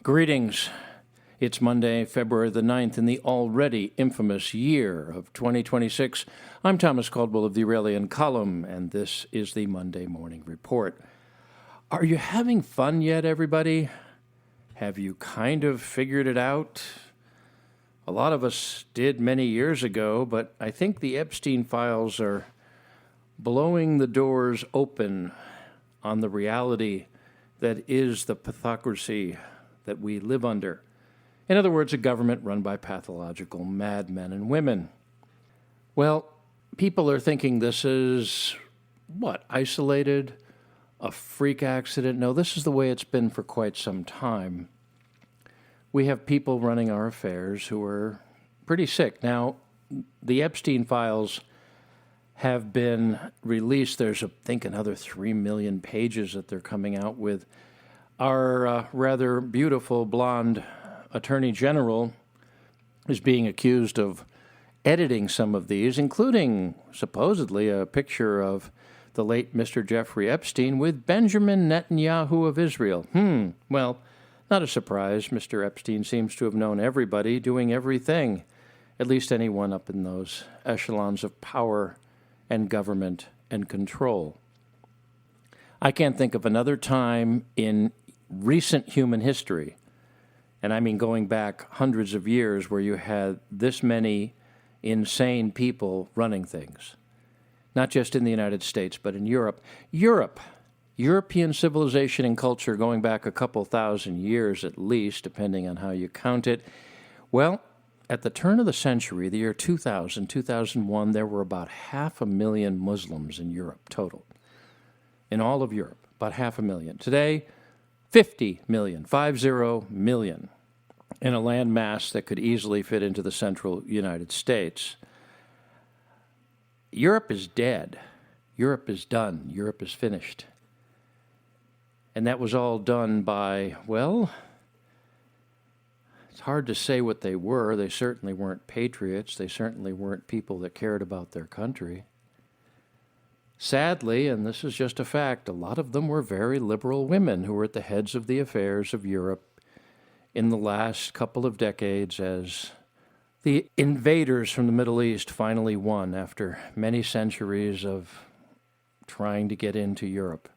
Greetings. It's Monday, February the 9th, in the already infamous year of 2026. I'm Thomas Caldwell of the Aurelian Column, and this is the Monday Morning Report. Are you having fun yet, everybody? Have you kind of figured it out? A lot of us did many years ago, but I think the Epstein files are blowing the doors open on the reality that is the pathocracy that we live under. In other words, a government run by pathological madmen and women. Well, people are thinking this is, isolated? A freak accident? No, this is the way it's been for quite some time. We have people running our affairs who are pretty sick. Now, the Epstein files have been released. There's, I think, another 3 million pages that they're coming out with. Our rather beautiful blonde attorney general is being accused of editing some of these, including supposedly a picture of the late Mr. Jeffrey Epstein with Benjamin Netanyahu of Israel. Well, not a surprise. Mr. Epstein seems to have known everybody doing everything, at least anyone up in those echelons of power and government and control. I can't think of another time in recent human history, and I mean going back hundreds of years, where you had this many insane people running things. Not just in the United States, but in Europe. European civilization and culture going back a couple thousand years at least, depending on how you count it. Well, at the turn of the century, the year 2000, 2001, there were about 500,000 Muslims in Europe total. In all of Europe, about 500,000. Today, 50 million, 50 million, in a land mass that could easily fit into the central United States. Europe is dead. Europe is done. Europe is finished. And that was all done by, well, it's hard to say what they were. They certainly weren't patriots. They certainly weren't people that cared about their country. Sadly, and this is just a fact, a lot of them were very liberal women who were at the heads of the affairs of Europe in the last couple of decades as the invaders from the Middle East finally won after many centuries of trying to get into Europe.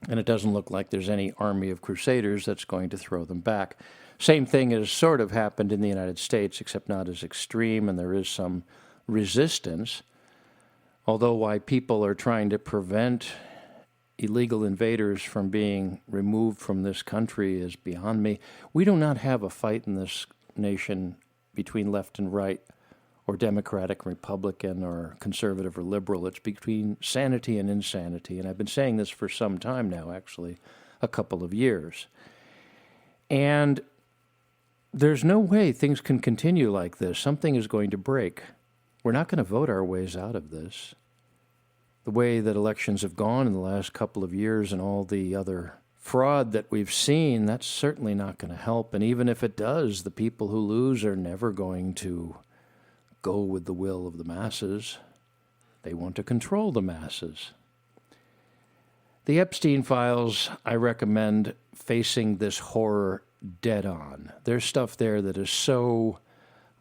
And it doesn't look like there's any army of crusaders that's going to throw them back. Same thing has sort of happened in the United States, except not as extreme, and there is some resistance. Although why people are trying to prevent illegal invaders from being removed from this country is beyond me. We do not have a fight in this nation between left and right, or Democratic, Republican, or conservative or liberal. It's between sanity and insanity. And I've been saying this for some time now, actually, a couple of years. And there's no way things can continue like this. Something is going to break. We're not going to vote our ways out of this. The way that elections have gone in the last couple of years and all the other fraud that we've seen, that's certainly not going to help. And even if it does, the people who lose are never going to go with the will of the masses. They want to control the masses. The Epstein files, I recommend facing this horror dead on. There's stuff there that is so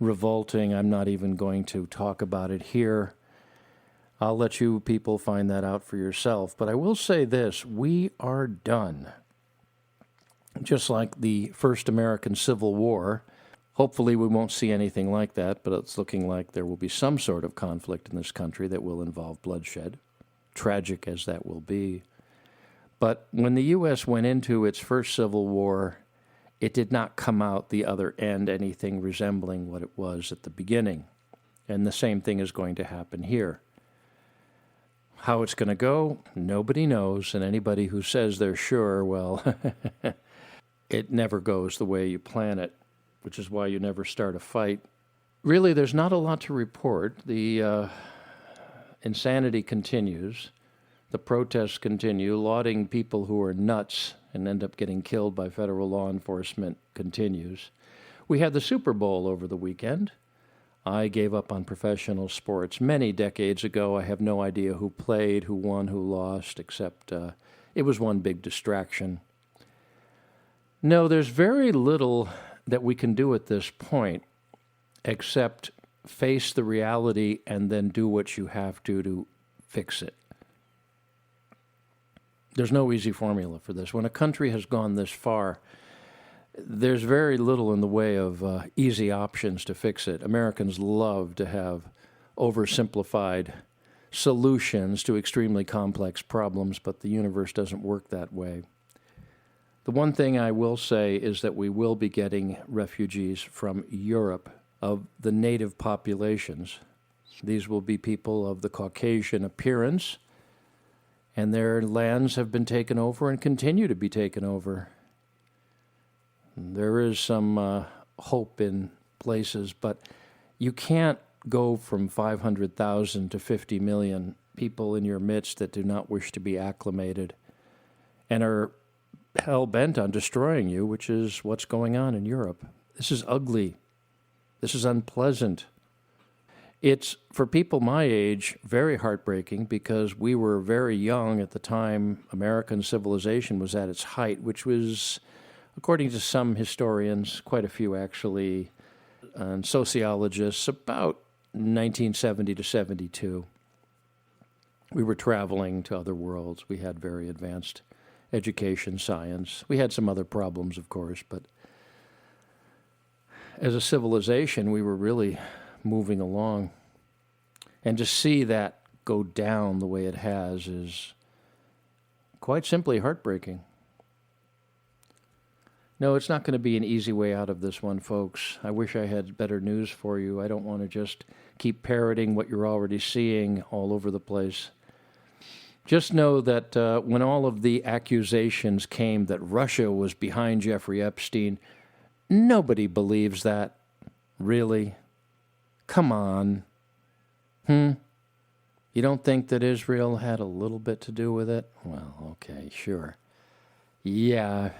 revolting, I'm not even going to talk about it here. I'll let you people find that out for yourself. But I will say this, we are done. Just like the first American Civil War, hopefully we won't see anything like that, but it's looking like there will be some sort of conflict in this country that will involve bloodshed, tragic as that will be. But when the U.S. went into its first Civil War, it did not come out the other end anything resembling what it was at the beginning. And the same thing is going to happen here. How it's going to go, nobody knows, and anybody who says they're sure, well, it never goes the way you plan it, which is why you never start a fight. Really, there's not a lot to report. The insanity continues. The protests continue. Lauding people who are nuts and end up getting killed by federal law enforcement continues. We had the Super Bowl over the weekend. I gave up on professional sports many decades ago. I have no idea who played, who won, who lost, except it was one big distraction. No, there's very little that we can do at this point except face the reality and then do what you have to fix it. There's no easy formula for this. When a country has gone this far, there's very little in the way of easy options to fix it. Americans love to have oversimplified solutions to extremely complex problems, but the universe doesn't work that way. The one thing I will say is that we will be getting refugees from Europe of the native populations. These will be people of the Caucasian appearance, and their lands have been taken over and continue to be taken over. There is some hope in places, but you can't go from 500,000 to 50 million people in your midst that do not wish to be acclimated and are hell-bent on destroying you, which is what's going on in Europe. This is ugly. This is unpleasant. It's, for people my age, very heartbreaking because we were very young at the time American civilization was at its height, which was, according to some historians, quite a few actually, and sociologists, about 1970 to 72. We were traveling to other worlds. We had very advanced education, science. We had some other problems, of course, but as a civilization, we were really moving along. And to see that go down the way it has is quite simply heartbreaking. No, it's not going to be an easy way out of this one, folks. I wish I had better news for you. I don't want to just keep parroting what you're already seeing all over the place. Just know that when all of the accusations came that Russia was behind Jeffrey Epstein, nobody believes that. Really? Come on. You don't think that Israel had a little bit to do with it? Well, okay, sure. Yeah.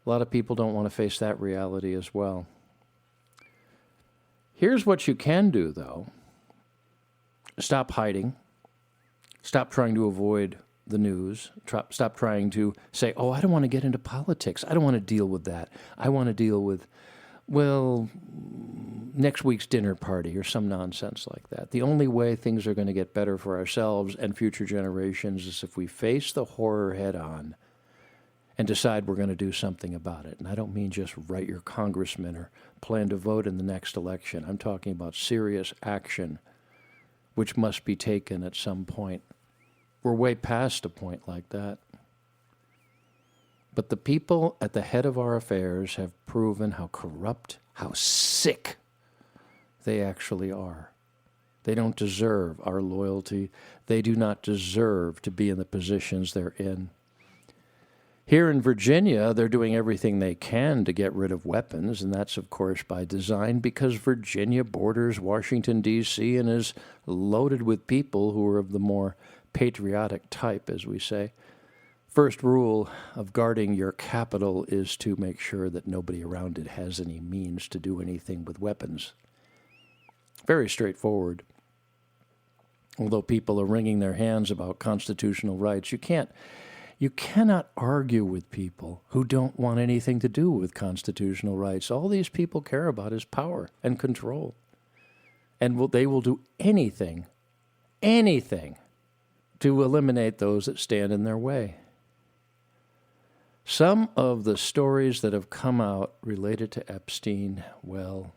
A lot of people don't want to face that reality as well. Here's what you can do, though. Stop hiding. Stop trying to avoid the news. Stop trying to say, oh, I don't want to get into politics. I don't want to deal with that. I want to deal with, well, next week's dinner party or some nonsense like that. The only way things are going to get better for ourselves and future generations is if we face the horror head on and decide we're going to do something about it. And I don't mean just write your congressman or plan to vote in the next election. I'm talking about serious action, which must be taken at some point. We're way past a point like that. But the people at the head of our affairs have proven how corrupt, how sick they actually are. They don't deserve our loyalty. They do not deserve to be in the positions they're in. Here in Virginia, they're doing everything they can to get rid of weapons, and that's, of course, by design because Virginia borders Washington, D.C., and is loaded with people who are of the more patriotic type, as we say. First rule of guarding your capital is to make sure that nobody around it has any means to do anything with weapons. Very straightforward. Although people are wringing their hands about constitutional rights, you cannot argue with people who don't want anything to do with constitutional rights. All these people care about is power and control. And they will do anything to eliminate those that stand in their way. Some of the stories that have come out related to Epstein, well,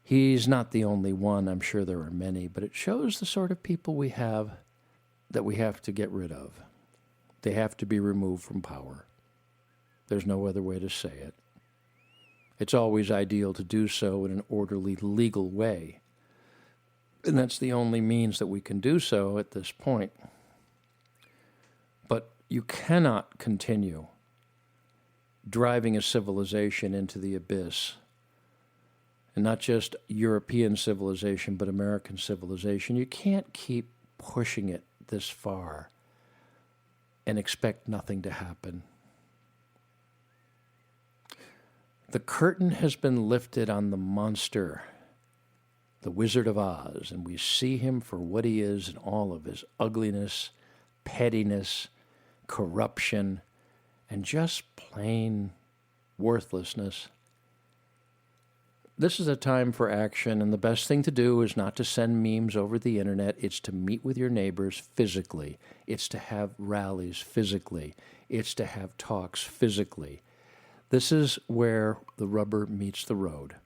he's not the only one. I'm sure there are many, but it shows the sort of people we have that we have to get rid of. They have to be removed from power. There's no other way to say it. It's always ideal to do so in an orderly, legal way. And that's the only means that we can do so at this point. But you cannot continue driving a civilization into the abyss. And not just European civilization, but American civilization. You can't keep pushing it this far and expect nothing to happen. The curtain has been lifted on the monster, the Wizard of Oz, and we see him for what he is in all of his ugliness, pettiness, corruption, and just plain worthlessness. This is a time for action, and the best thing to do is not to send memes over the internet. It's to meet with your neighbors physically. It's to have rallies physically. It's to have talks physically. This is where the rubber meets the road.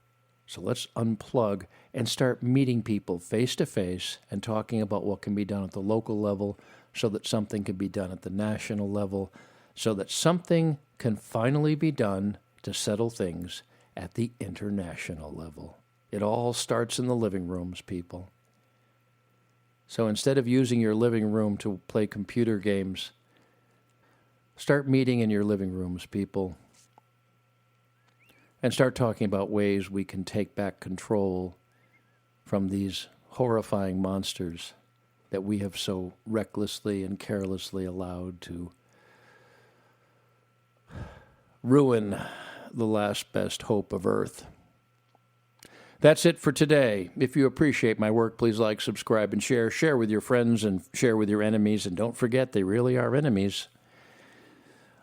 So let's unplug and start meeting people face to face and talking about what can be done at the local level so that something can be done at the national level, so that something can finally be done to settle things at the international level. It all starts in the living rooms, people. So instead of using your living room to play computer games, start meeting in your living rooms, people, and start talking about ways we can take back control from these horrifying monsters that we have so recklessly and carelessly allowed to ruin the last best hope of Earth. That's it for today. If you appreciate my work, please like, subscribe, and share. Share with your friends and share with your enemies. And don't forget, they really are enemies.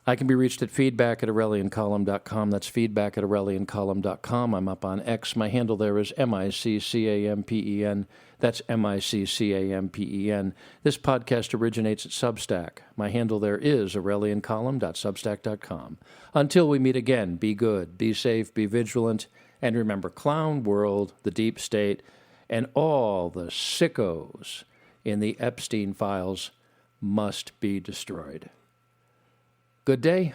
I can be reached at feedback@aureliancolumn.com. That's feedback@aureliancolumn.com. I'm up on X. My handle there is MICCAMPEN. That's MICCAMPEN. This podcast originates at Substack. My handle there is aureliancolumn.substack.com. Until we meet again, be good, be safe, be vigilant, and remember, Clown World, the Deep State, and all the sickos in the Epstein files must be destroyed. Good day.